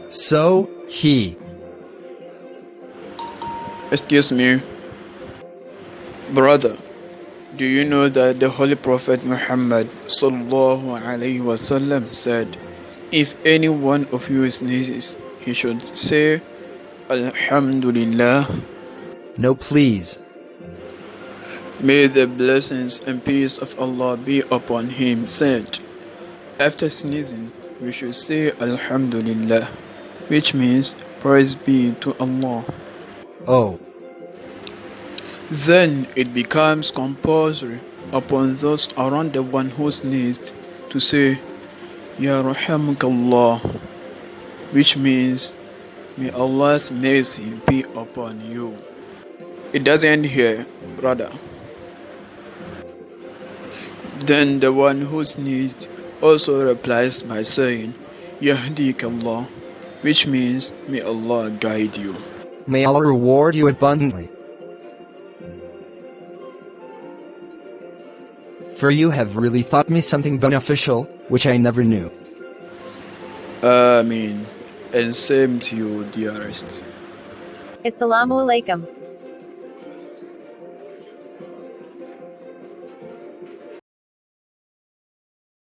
So, he. Excuse me, brother. Do you know that the Holy Prophet Muhammad sallallahu alaihi wasallam said, if any one of you sneezes, he should say, Alhamdulillah. No, please. May the blessings and peace of Allah be upon him, said, after sneezing, we should say Alhamdulillah, which means praise be to Allah. Oh. Then it becomes compulsory upon those around the one who sneezed to say, Ya Rahamukallah, which means, may Allah's mercy be upon you. It doesn't end here, brother. Then the one who sneezed also replies by saying, Yahdikallah, which means, may Allah guide you. May Allah reward you abundantly. For you have really taught me something beneficial, which I never knew. Ameen. And same to you, dearest. Assalamu alaikum.